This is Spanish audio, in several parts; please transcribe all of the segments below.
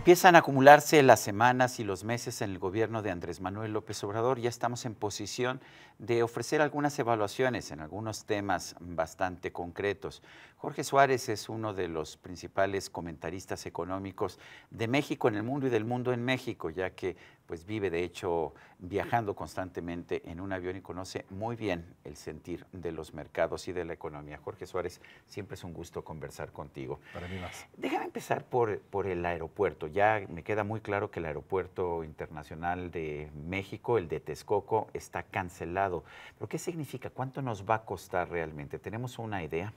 Empiezan a acumularse las semanas y los meses en el gobierno de Andrés Manuel López Obrador. Ya estamos en posición de ofrecer algunas evaluaciones en algunos temas bastante concretos. Jorge Suárez es uno de los principales comentaristas económicos de México en el mundo y del mundo en México, ya que pues vive de hecho viajando constantemente en un avión y conoce muy bien el sentir de los mercados y de la economía. Jorge Suárez, siempre es un gusto conversar contigo. Para mí más. Déjame empezar por el aeropuerto. Ya me queda muy claro que el aeropuerto internacional de México, el de Texcoco, está cancelado. ¿Pero qué significa? ¿Cuánto nos va a costar realmente? ¿Tenemos una idea?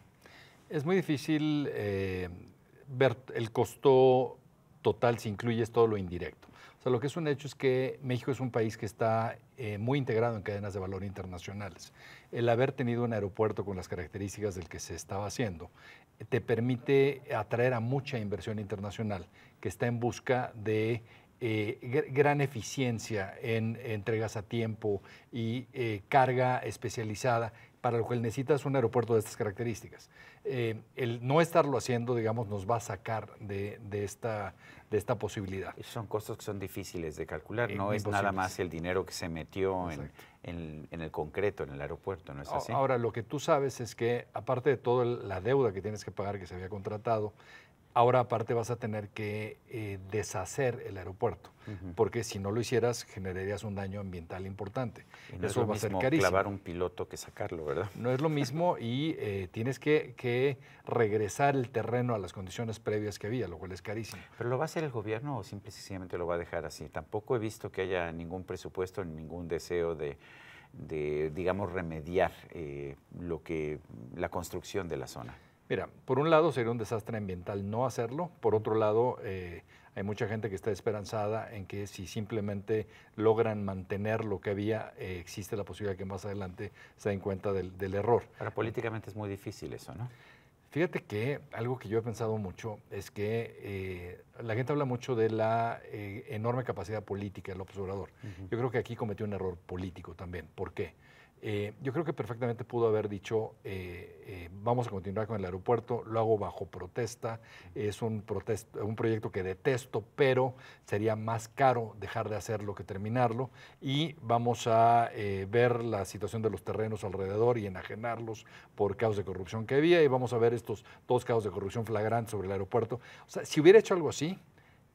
Es muy difícil ver el costo total si incluyes todo lo indirecto. O sea, lo que es un hecho es que México es un país que está muy integrado en cadenas de valor internacionales. El haber tenido un aeropuerto con las características del que se estaba haciendo te permite atraer a mucha inversión internacional que está en busca de gran eficiencia en entregas a tiempo y carga especializada, para lo cual necesitas un aeropuerto de estas características. El no estarlo haciendo, digamos, nos va a sacar de esta posibilidad. Son costos que son difíciles de calcular, no es nada más el dinero que se metió en el concreto, en el aeropuerto, ¿no es así? Ahora, lo que tú sabes es que, aparte de toda la deuda que tienes que pagar que se había contratado, ahora aparte vas a tener que deshacer el aeropuerto, porque si no lo hicieras generarías un daño ambiental importante. Y no eso es lo va a ser mismo carísimo. clavar un piloto que sacarlo, ¿verdad? No es lo mismo y tienes que regresar el terreno a las condiciones previas que había, lo cual es carísimo. ¿Pero lo va a hacer el gobierno o sencillamente lo va a dejar así? Tampoco he visto que haya ningún presupuesto, ningún deseo de digamos, remediar la construcción de la zona. Mira, por un lado sería un desastre ambiental no hacerlo, por otro lado hay mucha gente que está esperanzada en que si simplemente logran mantener lo que había, existe la posibilidad que más adelante se den cuenta del error. Ahora, políticamente es muy difícil eso, ¿no? Fíjate que algo que yo he pensado mucho es que la gente habla mucho de la enorme capacidad política del López Obrador. Yo creo que aquí cometió un error político también. ¿Por qué? Yo creo que perfectamente pudo haber dicho, vamos a continuar con el aeropuerto, lo hago bajo protesta, es un proyecto que detesto, pero sería más caro dejar de hacerlo que terminarlo, y vamos a ver la situación de los terrenos alrededor y enajenarlos por casos de corrupción que había, y vamos a ver estos dos casos de corrupción flagrantes sobre el aeropuerto. O sea, si hubiera hecho algo así,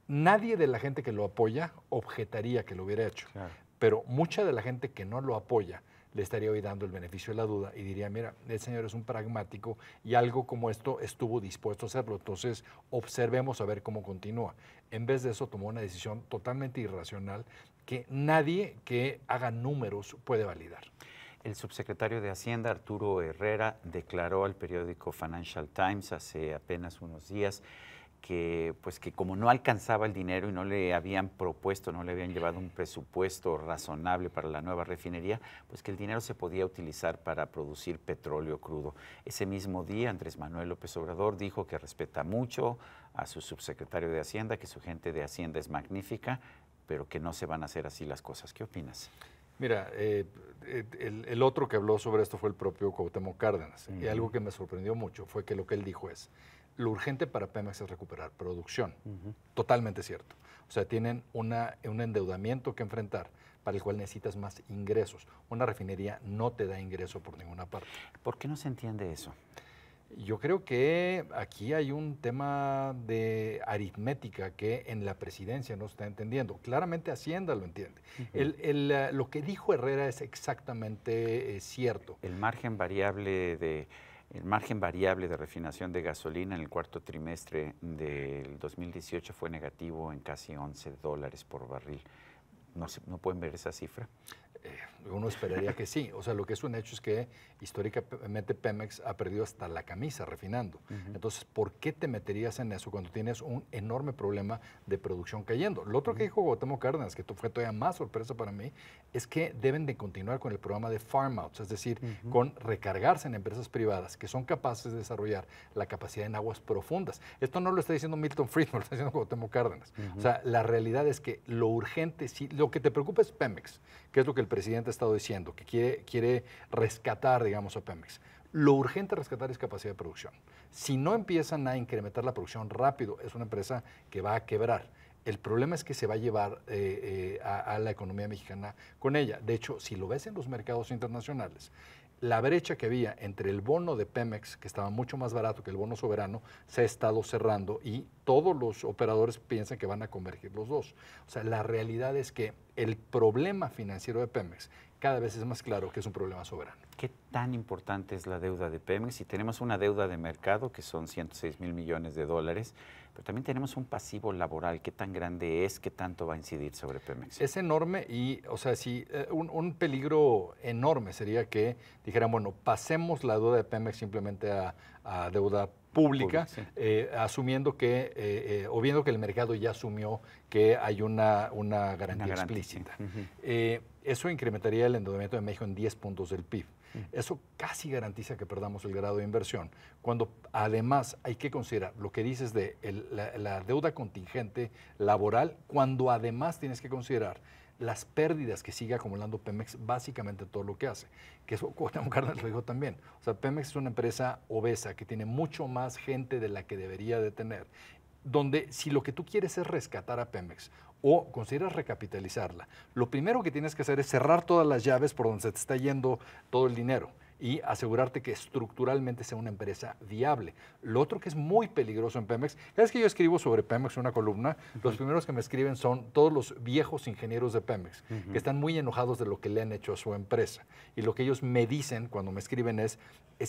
nadie de la gente que lo apoya objetaría que lo hubiera hecho, claro. Pero mucha de la gente que no lo apoya le estaría hoy dando el beneficio de la duda y diría, mira, el señor es un pragmático y algo como esto estuvo dispuesto a hacerlo, entonces observemos a ver cómo continúa. En vez de eso tomó una decisión totalmente irracional que nadie que haga números puede validar. El subsecretario de Hacienda, Arturo Herrera, declaró al periódico Financial Times hace apenas unos días que como no alcanzaba el dinero y no le habían propuesto, no le habían llevado un presupuesto razonable para la nueva refinería, pues que el dinero se podía utilizar para producir petróleo crudo. Ese mismo día, Andrés Manuel López Obrador dijo que respeta mucho a su subsecretario de Hacienda, que su gente de Hacienda es magnífica, pero que no se van a hacer así las cosas. ¿Qué opinas? Mira, el otro que habló sobre esto fue el propio Cuauhtémoc Cárdenas, y algo que me sorprendió mucho fue que lo que él dijo es, lo urgente para Pemex es recuperar producción. Totalmente cierto. O sea, tienen un endeudamiento que enfrentar para el cual necesitas más ingresos. Una refinería no te da ingreso por ninguna parte. ¿Por qué no se entiende eso? Yo creo que aquí hay un tema de aritmética que en la presidencia no se está entendiendo. Claramente Hacienda lo entiende. Lo que dijo Herrera es exactamente cierto. El margen variable de refinación de gasolina en el cuarto trimestre del 2018 fue negativo en casi $11 por barril. ¿No pueden ver esa cifra? Uno esperaría que sí. O sea, lo que es un hecho es que históricamente Pemex ha perdido hasta la camisa refinando. Entonces, ¿por qué te meterías en eso cuando tienes un enorme problema de producción cayendo? Lo otro que dijo Cuauhtémoc Cárdenas, que fue todavía más sorpresa para mí, es que deben de continuar con el programa de farm outs, es decir, con recargarse en empresas privadas que son capaces de desarrollar la capacidad en aguas profundas. Esto no lo está diciendo Milton Friedman, lo está diciendo Cuauhtémoc Cárdenas. O sea, la realidad es que lo urgente, sí, lo que te preocupa es Pemex, que es lo que el presidente ha estado diciendo, que quiere rescatar, digamos, a Pemex. Lo urgente a rescatar es capacidad de producción. Si no empiezan a incrementar la producción rápido, es una empresa que va a quebrar. El problema es que se va a llevar a la economía mexicana con ella. De hecho, si lo ves en los mercados internacionales, la brecha que había entre el bono de Pemex, que estaba mucho más barato que el bono soberano, se ha estado cerrando y todos los operadores piensan que van a convergir los dos. O sea, la realidad es que el problema financiero de Pemex cada vez es más claro que es un problema soberano. ¿Qué tan importante es la deuda de Pemex? Si tenemos una deuda de mercado, que son 106,000 millones de dólares, pero también tenemos un pasivo laboral. ¿Qué tan grande es? ¿Qué tanto va a incidir sobre Pemex? Es enorme y, o sea, si un peligro enorme sería que dijeran, bueno, pasemos la deuda de Pemex simplemente a deuda pública, Sí. Asumiendo que, o viendo que el mercado ya asumió que hay una garantía explícita. Sí. Eso incrementaría el endeudamiento de México en 10 puntos del PIB. Eso casi garantiza que perdamos el grado de inversión, cuando además hay que considerar lo que dices de la deuda contingente laboral, cuando además tienes que considerar las pérdidas que sigue acumulando Pemex, básicamente todo lo que hace. Que eso Cuauhtémoc Cárdenas lo dijo también. O sea, Pemex es una empresa obesa que tiene mucho más gente de la que debería de tener, donde si lo que tú quieres es rescatar a Pemex o consideras recapitalizarla, lo primero que tienes que hacer es cerrar todas las llaves por donde se te está yendo todo el dinero y asegurarte que estructuralmente sea una empresa viable. Lo otro que es muy peligroso en Pemex, cada vez que yo escribo sobre Pemex una columna, los primeros que me escriben son todos los viejos ingenieros de Pemex, que están muy enojados de lo que le han hecho a su empresa. Y lo que ellos me dicen cuando me escriben es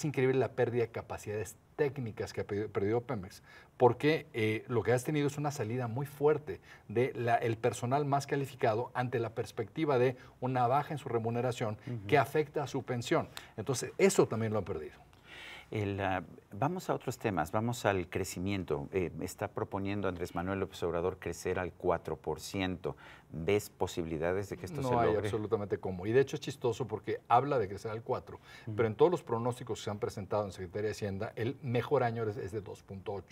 increíble la pérdida de capacidades técnicas que ha perdido Pemex, porque lo que has tenido es una salida muy fuerte del personal más calificado ante la perspectiva de una baja en su remuneración que afecta a su pensión. Entonces, eso también lo han perdido. Vamos a otros temas, vamos al crecimiento. Está proponiendo Andrés Manuel López Obrador crecer al 4%. ¿Ves posibilidades de que esto se logre? No hay absolutamente cómo. Y de hecho es chistoso porque habla de crecer al 4%, pero en todos los pronósticos que se han presentado en Secretaría de Hacienda, el mejor año es de 2.8.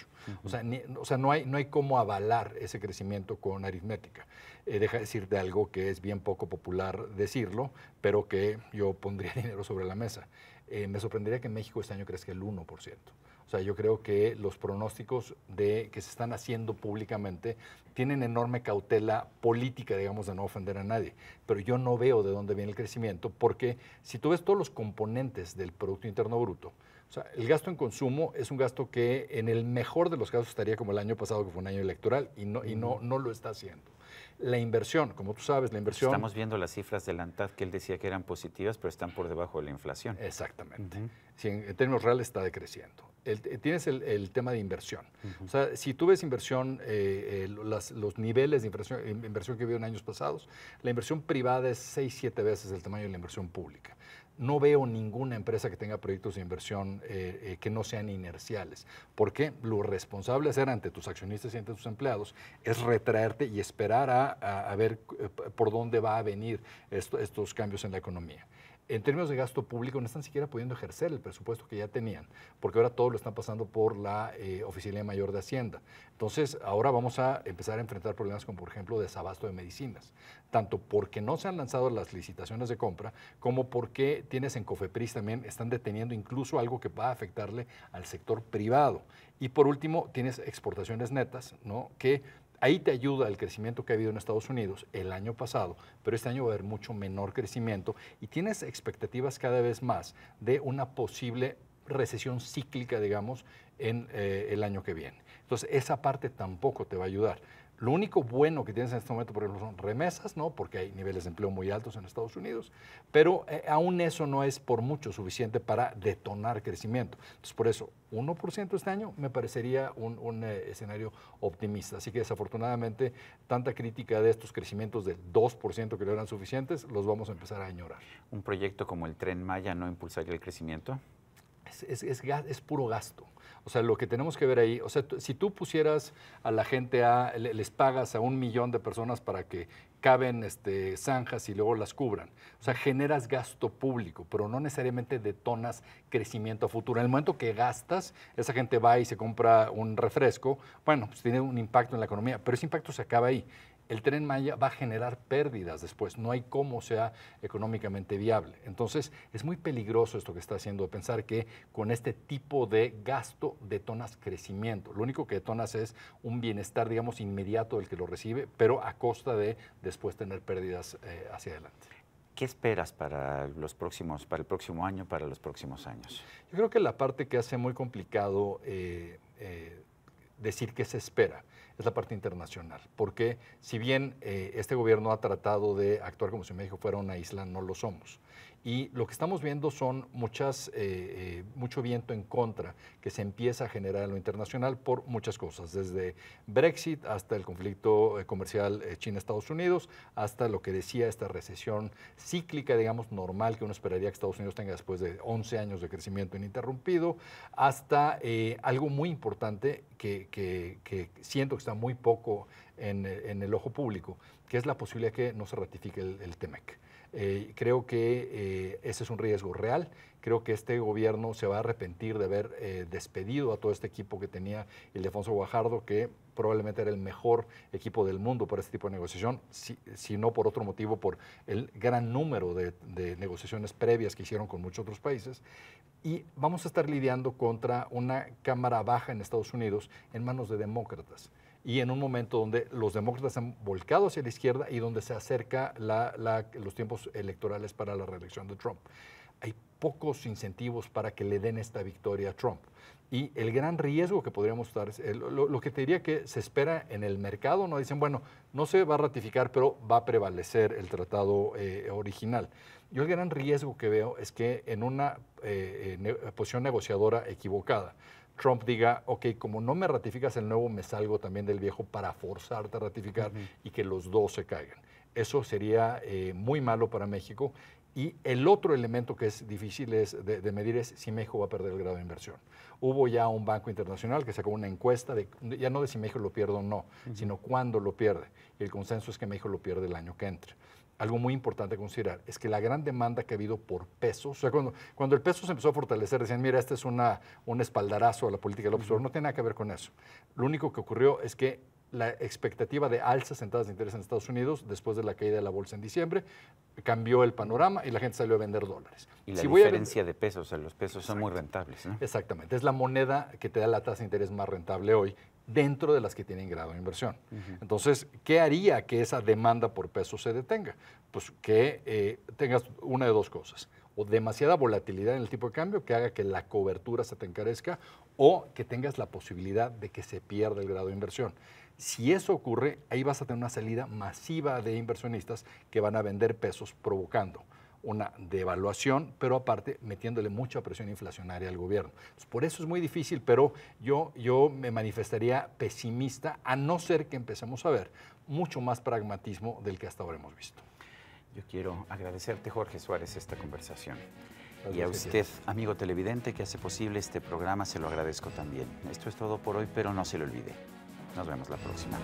O sea, no hay cómo avalar ese crecimiento con aritmética. Deja de decirte algo que es bien poco popular decirlo, pero que yo pondría dinero sobre la mesa. Me sorprendería que en México este año crezca el 1%. O sea, yo creo que los pronósticos que se están haciendo públicamente tienen enorme cautela política, digamos, de no ofender a nadie. Pero yo no veo de dónde viene el crecimiento, porque si tú ves todos los componentes del Producto Interno Bruto, o sea, el gasto en consumo es un gasto que en el mejor de los casos estaría como el año pasado, que fue un año electoral, y no lo está haciendo. La inversión, como tú sabes, la inversión... Estamos viendo las cifras del ANTAD que él decía que eran positivas, pero están por debajo de la inflación. Exactamente. Sí, en términos reales está decreciendo. Tienes el tema de inversión. O sea, si tú ves inversión, los niveles de inversión que vio en años pasados, la inversión privada es 6-7 veces el tamaño de la inversión pública. No veo ninguna empresa que tenga proyectos de inversión que no sean inerciales, porque lo responsable hacer ante tus accionistas y ante tus empleados es retraerte y esperar a ver por dónde va a venir estos cambios en la economía. En términos de gasto público, no están siquiera pudiendo ejercer el presupuesto que ya tenían, porque ahora todo lo están pasando por la Oficialía Mayor de Hacienda. Entonces, ahora vamos a empezar a enfrentar problemas como, por ejemplo, desabasto de medicinas, tanto porque no se han lanzado las licitaciones de compra, como porque tienes en Cofepris también, están deteniendo incluso algo que va a afectarle al sector privado. Y por último, tienes exportaciones netas, ¿no? Que ahí te ayuda el crecimiento que ha habido en Estados Unidos el año pasado, pero este año va a haber mucho menor crecimiento y tienes expectativas cada vez más de una posible recesión cíclica, digamos, en el año que viene. Entonces, esa parte tampoco te va a ayudar. Lo único bueno que tienes en este momento, por ejemplo, son remesas, ¿no? Porque hay niveles de empleo muy altos en Estados Unidos, pero aún eso no es por mucho suficiente para detonar crecimiento. Entonces, por eso, 1% este año me parecería un escenario optimista. Así que, desafortunadamente, tanta crítica de estos crecimientos del 2% que no eran suficientes, los vamos a empezar a añorar. ¿Un proyecto como el Tren Maya no impulsaría el crecimiento? Es puro gasto. O sea, lo que tenemos que ver ahí, o sea, si tú pusieras a la gente, les pagas a 1 millón de personas para que caben zanjas y luego las cubran. O sea, generas gasto público, pero no necesariamente detonas crecimiento a futuro. En el momento que gastas, esa gente va y se compra un refresco, bueno, pues tiene un impacto en la economía, pero ese impacto se acaba ahí. el Tren Maya va a generar pérdidas después, no hay cómo sea económicamente viable. Entonces, es muy peligroso esto que está haciendo, de pensar que con este tipo de gasto detonas crecimiento. Lo único que detonas es un bienestar, digamos, inmediato del que lo recibe, pero a costa de después tener pérdidas hacia adelante. ¿Qué esperas para el próximo año, para los próximos años? Yo creo que la parte que hace muy complicado decir qué se espera es la parte internacional, porque si bien este gobierno ha tratado de actuar como si México fuera una isla, no lo somos. Y lo que estamos viendo son mucho viento en contra que se empieza a generar en lo internacional por muchas cosas, desde Brexit hasta el conflicto comercial China-Estados Unidos, hasta lo que decía esta recesión cíclica, digamos, normal que uno esperaría que Estados Unidos tenga después de 11 años de crecimiento ininterrumpido, hasta algo muy importante que siento que está muy poco en el ojo público, que es la posibilidad que no se ratifique el TEMEC. Creo que ese es un riesgo real. Creo que este gobierno se va a arrepentir de haber despedido a todo este equipo que tenía Ildefonso Guajardo, que probablemente era el mejor equipo del mundo para este tipo de negociación, si no por otro motivo, por el gran número de negociaciones previas que hicieron con muchos otros países. Y vamos a estar lidiando contra una cámara baja en Estados Unidos en manos de demócratas. Y en un momento donde los demócratas han volcado hacia la izquierda y donde se acerca los tiempos electorales para la reelección de Trump. Hay pocos incentivos para que le den esta victoria a Trump. Y el gran riesgo que podríamos estar, lo que te diría que se espera en el mercado, no dicen, bueno, no se va a ratificar, pero va a prevalecer el tratado original. Yo el gran riesgo que veo es que en una posición negociadora equivocada, Trump diga, ok, como no me ratificas el nuevo, me salgo también del viejo para forzarte a ratificar y que los dos se caigan. Eso sería muy malo para México. Y el otro elemento que es difícil de medir es si México va a perder el grado de inversión. Hubo ya un banco internacional que sacó una encuesta, ya no de si México lo pierde o no, sino cuándo lo pierde. Y el consenso es que México lo pierde el año que entre. Algo muy importante a considerar es que la gran demanda que ha habido por pesos, o sea, cuando el peso se empezó a fortalecer, decían, mira, este es un espaldarazo a la política del López Obrador, no tiene nada que ver con eso. Lo único que ocurrió es que la expectativa de alzas en tasas de interés en Estados Unidos, después de la caída de la bolsa en diciembre, cambió el panorama y la gente salió a vender dólares. Y la diferencia de pesos, o sea, los pesos son muy rentables, ¿no? Exactamente, es la moneda que te da la tasa de interés más rentable hoy, dentro de las que tienen grado de inversión. Entonces, ¿qué haría que esa demanda por pesos se detenga? Pues que tengas una de dos cosas, o demasiada volatilidad en el tipo de cambio que haga que la cobertura se te encarezca, o que tengas la posibilidad de que se pierda el grado de inversión. Si eso ocurre, ahí vas a tener una salida masiva de inversionistas que van a vender pesos, provocando una devaluación, pero aparte metiéndole mucha presión inflacionaria al gobierno. Entonces, por eso es muy difícil, pero yo me manifestaría pesimista, a no ser que empecemos a ver mucho más pragmatismo del que hasta ahora hemos visto. Yo quiero agradecerte, Jorge Suárez, esta conversación. Y a usted, amigo televidente, que hace posible este programa, se lo agradezco también. Esto es todo por hoy, pero no se lo olvide. Nos vemos la próxima.